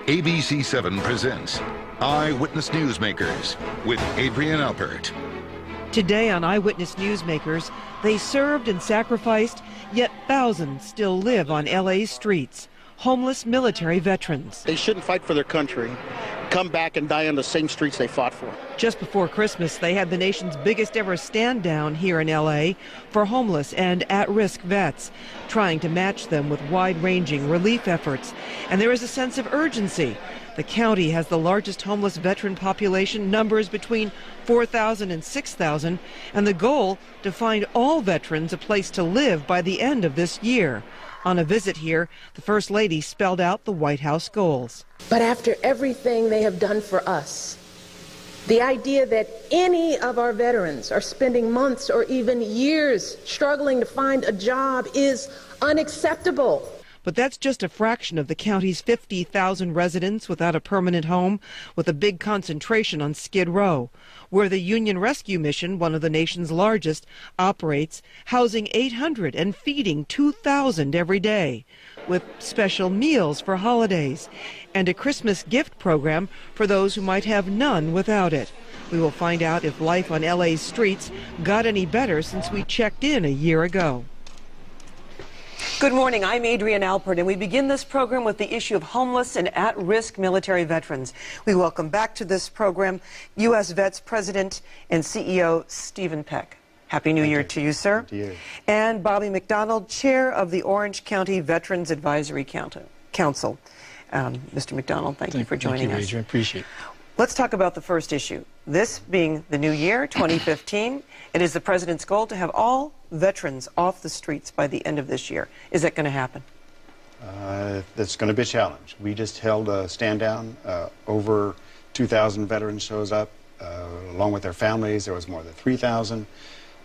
ABC7 presents Eyewitness Newsmakers with Adrienne Alpert. Today on Eyewitness Newsmakers, they served and sacrificed, yet thousands still live on LA's streets. Homeless military veterans. They shouldn't fight for their country, come back and die on the same streets they fought for. Just before Christmas, they had the nation's biggest ever stand down here in LA for homeless and at-risk vets, trying to match them with wide-ranging relief efforts. And there is a sense of urgency. The county has the largest homeless veteran population, numbers between 4,000 and 6,000, and the goal to find all veterans a place to live by the end of this year. On a visit here, the First Lady spelled out the White House goals. But after everything they have done for us, the idea that any of our veterans are spending months or even years struggling to find a job is unacceptable. But that's just a fraction of the county's 50,000 residents without a permanent home, with a big concentration on Skid Row, where the Union Rescue Mission, one of the nation's largest, operates, housing 800 and feeding 2,000 every day, with special meals for holidays and a Christmas gift program for those who might have none without it. We will find out if life on LA's streets got any better since we checked in a year ago. Good morning, I'm Adrienne Alpert, and we begin this program with the issue of homeless and at-risk military veterans. We welcome back to this program U.S. Vets President and CEO Stephen Peck. Happy New Year to you, sir. To you. And Bobby McDonald, Chair of the Orange County Veterans Advisory Council. Mr. McDonald, thank you for joining us. Thank you, Adrienne. Appreciate it. Let's talk about the first issue. This being the new year, 2015, it is the President's goal to have all veterans off the streets by the end of this year. Is that going to happen? That's going to be a challenge. We just held a stand down. Over 2,000 veterans shows up. Along with their families, there was more than 3,000.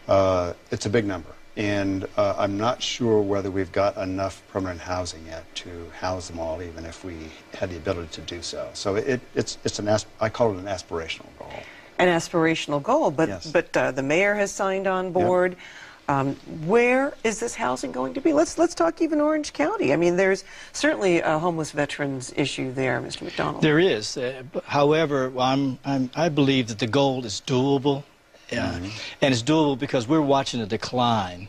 It's a big number. And I'm not sure whether we've got enough permanent housing yet to house them all, even if we had the ability to do so. So I call it an aspirational goal. An aspirational goal, but Yes. The mayor has signed on board. Yep. Where is this housing going to be? Let's talk even Orange County. I mean, there's certainly a homeless veterans issue there, Mr. McDonald. There is. However, I believe that the goal is doable. And it's doable because we're watching a decline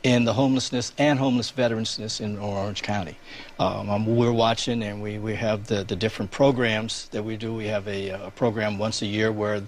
in the homelessness and homeless veteransness in Orange County. We're watching, and we have the different programs that we do. We have a program once a year where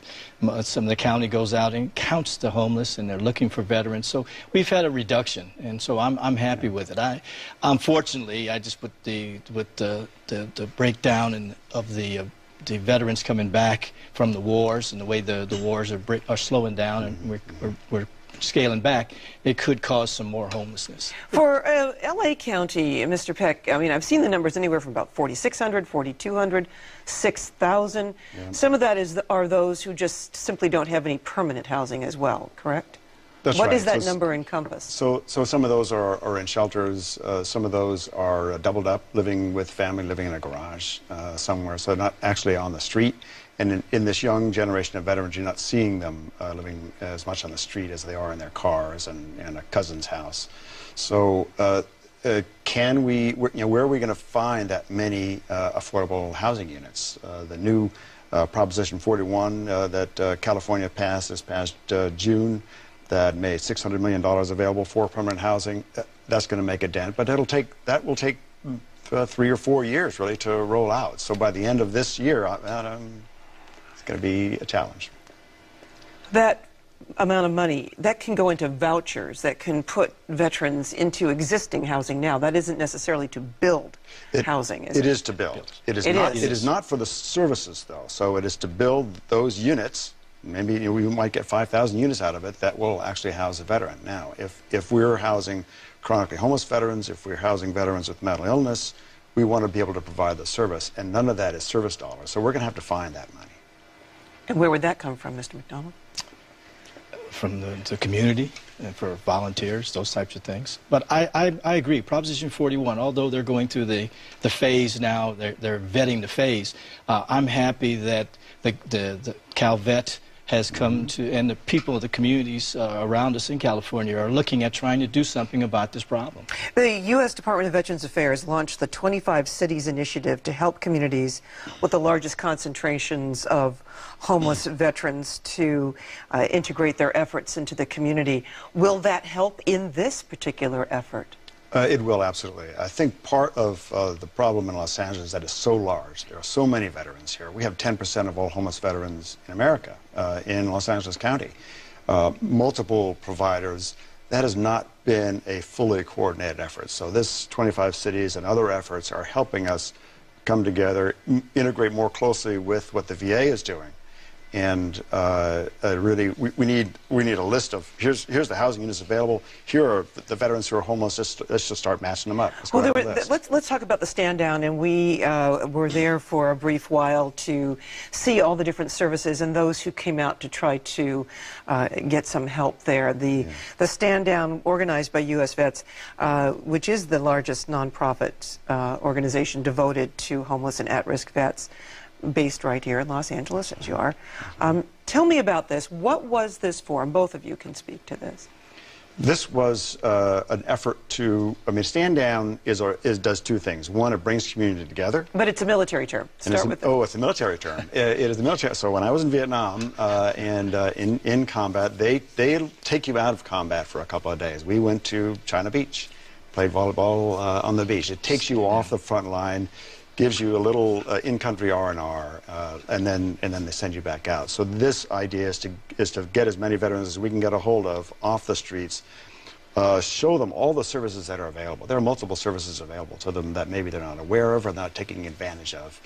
some of the county goes out and counts the homeless, and they're looking for veterans. So we've had a reduction, and so I'm happy with it. Unfortunately, I just with the breakdown of the veterans coming back from the wars and the way the wars are slowing down, and we're scaling back, it could cause some more homelessness. For LA County, Mr. Peck, I mean, I've seen the numbers anywhere from about 4,600, 4,200, 6,000. Yeah. Some of that are those who just simply don't have any permanent housing as well, correct? That's what right. does that number encompass? So some of those are in shelters. Some of those are doubled up, living with family, living in a garage somewhere, so not actually on the street. And in this young generation of veterans, you're not seeing them living as much on the street as they are in their cars and a cousin's house. So where are we going to find that many affordable housing units? The new Proposition 41 that California passed this past June, that made $600 million available for permanent housing, that's going to make a dent. But that will take 3 or 4 years, really, to roll out. So by the end of this year, it's going to be a challenge. That amount of money, that can go into vouchers, that can put veterans into existing housing now. That isn't necessarily to build housing, is it? It is to build. It is not for the services, though. So it is to build those units. Maybe we might get 5,000 units out of it that will actually house a veteran. Now, if we're housing chronically homeless veterans, if we're housing veterans with mental illness, we want to be able to provide the service, and none of that is service dollars. So we're going to have to find that money. And where would that come from, Mr. McDonald? From the community and for volunteers, those types of things. But I agree. Proposition 41, although they're going through the phase now, they're vetting the phase. I'm happy that the Cal Vet has come to, and the people of the communities around us in California are looking at trying to do something about this problem. The U.S. Department of Veterans Affairs launched the 25 Cities Initiative to help communities with the largest concentrations of homeless veterans to integrate their efforts into the community. Will that help in this particular effort? It will, absolutely. I think part of the problem in Los Angeles is that it's so large. There are so many veterans here. We have 10% of all homeless veterans in America, in Los Angeles County. Multiple providers. That has not been a fully coordinated effort. So this 25 cities and other efforts are helping us come together, integrate more closely with what the VA is doing. And really, we need a list of here's the housing units available. Here are the veterans who are homeless. Let's just start matching them up. Well, let's talk about the stand down. And we were there for a brief while to see all the different services and those who came out to try to get some help there. The stand down organized by U.S. Vets, which is the largest nonprofit organization devoted to homeless and at-risk vets, based right here in Los Angeles, as you are. Tell me about this. What was this for? And both of you can speak to this. This was an effort to, stand down does two things. One, it brings community together. But it's a military term. Start with it. Oh, it's a military term. It is the military. So when I was in Vietnam and in combat, they take you out of combat for a couple of days. We went to China Beach, played volleyball on the beach. It takes you off the front line, gives you a little in-country R&R, and then they send you back out. So this idea is to get as many veterans as we can get a hold of off the streets, show them all the services that are available. There are multiple services available to them that maybe they're not aware of or not taking advantage of,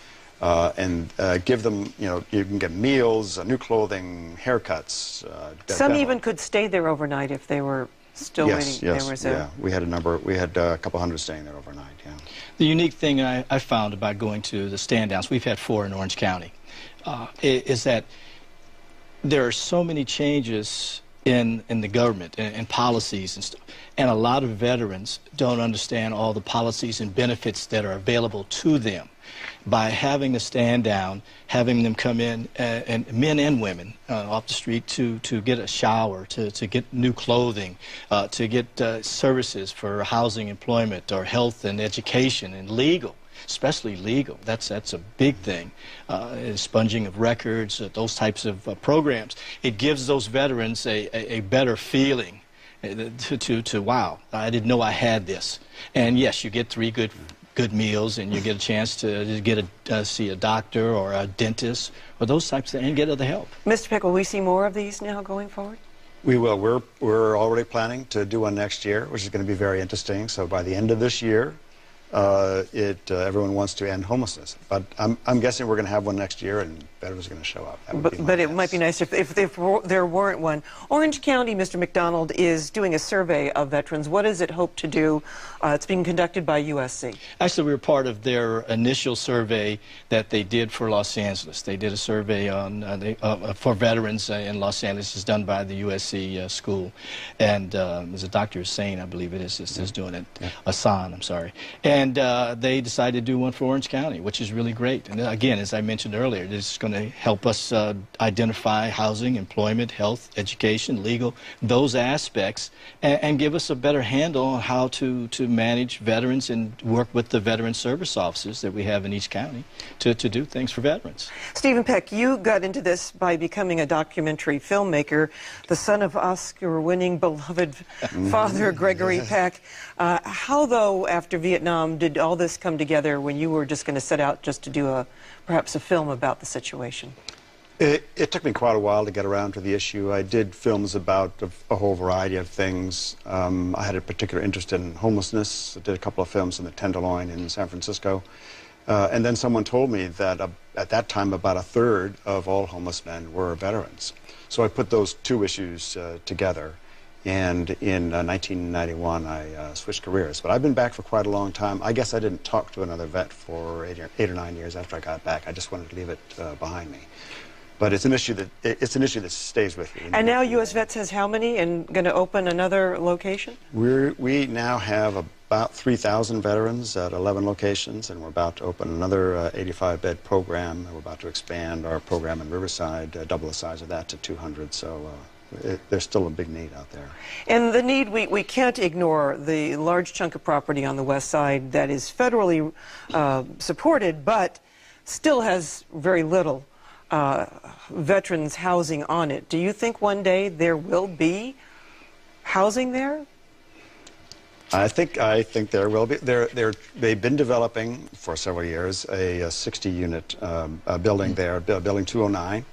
and give them, you can get meals, new clothing, haircuts. Some even could stay there overnight if they were still waiting. Yes, we had a couple hundred staying there overnight, yeah. The unique thing I found about going to the stand-downs, we've had 4 in Orange County, is that there are so many changes in the government and policies and stuff, and a lot of veterans don't understand all the policies and benefits that are available to them. By having the stand down, having them come in, and men and women off the street to get a shower, to get new clothing, to get services for housing, employment, or health and education and legal, especially legal. That's a big thing. Sponging of records, those types of programs. It gives those veterans a better feeling to wow, I didn't know I had this. And yes, you get 3 good meals, and you get a chance to see a doctor or a dentist or those types of things, and get other help. Mr. Peck, will we see more of these now going forward? We will. We're already planning to do one next year, which is going to be very interesting. So by the end of this year, everyone wants to end homelessness. But I'm guessing we're going to have one next year, and veterans are going to show up. But it might be nice if there weren't one. Orange County, Mr. McDonald, is doing a survey of veterans. What does it hope to do? It's being conducted by USC. Actually, we were part of their initial survey that they did for Los Angeles. They did a survey on for veterans in Los Angeles. It's done by the USC school. And there's a Dr. Hussein, I believe it is doing it. Yeah. Hassan, I'm sorry. And they decided to do one for Orange County, which is really great. And again, as I mentioned earlier, this is going to help us identify housing, employment, health, education, legal, those aspects, and give us a better handle on how to manage veterans and work with the veteran service officers that we have in each county to do things for veterans. Stephen Peck, you got into this by becoming a documentary filmmaker, the son of Oscar-winning beloved father Gregory Peck. How, though, after Vietnam, did all this come together when you were just going to set out just to do perhaps a film about the situation? It took me quite a while to get around to the issue. I did films about a whole variety of things. I had a particular interest in homelessness. I did a couple of films in the Tenderloin in San Francisco. And then someone told me that at that time about 1/3 of all homeless men were veterans. So I put those two issues together. And in 1991, I switched careers. But I've been back for quite a long time. I guess I didn't talk to another vet for 8 or 9 years after I got back. I just wanted to leave it behind me. But it's an issue that stays with you. And now U.S. Vets has how many, and going to open another location? We now have about 3,000 veterans at 11 locations, and we're about to open another 85-bed program. We're about to expand our program in Riverside, double the size of that to 200. So there's still a big need out there. And the need, we can't ignore the large chunk of property on the west side that is federally supported, but still has very little veterans housing on it. Do you think one day there will be housing there? I think there will be. They've been developing for several years a 60-unit building there, building 209.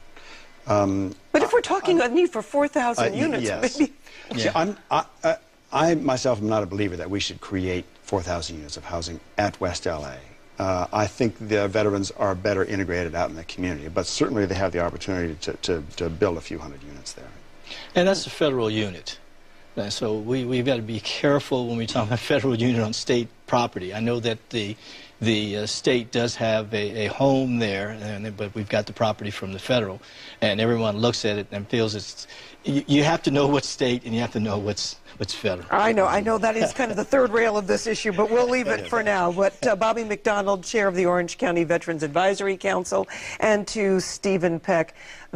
But if we're talking a need for 4,000 units, yes. maybe. Yeah. See, I myself am not a believer that we should create 4,000 units of housing at West LA. I think the veterans are better integrated out in the community, but certainly they have the opportunity to build a few hundred units there. And that's a federal unit. And so we've got to be careful when we talk about federal unit on state property. I know that the state does have a home there, but we've got the property from the federal, and everyone looks at it and feels it's. You have to know what's state and you have to know what's federal. I know that is kind of the third rail of this issue, but we'll leave it for now. But Bobby McDonald, chair of the Orange County Veterans Advisory Council, and to Stephen Peck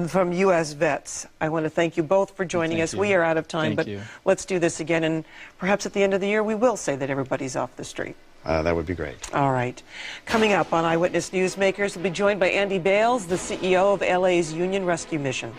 from U.S. Vets, I want to thank you both for joining us. We are out of time, but let's do this again, and perhaps at the end of the year we will say that everybody's off the street. That would be great. All right. Coming up on Eyewitness Newsmakers, we'll be joined by Andy Bales, the CEO of LA's Union Rescue Mission.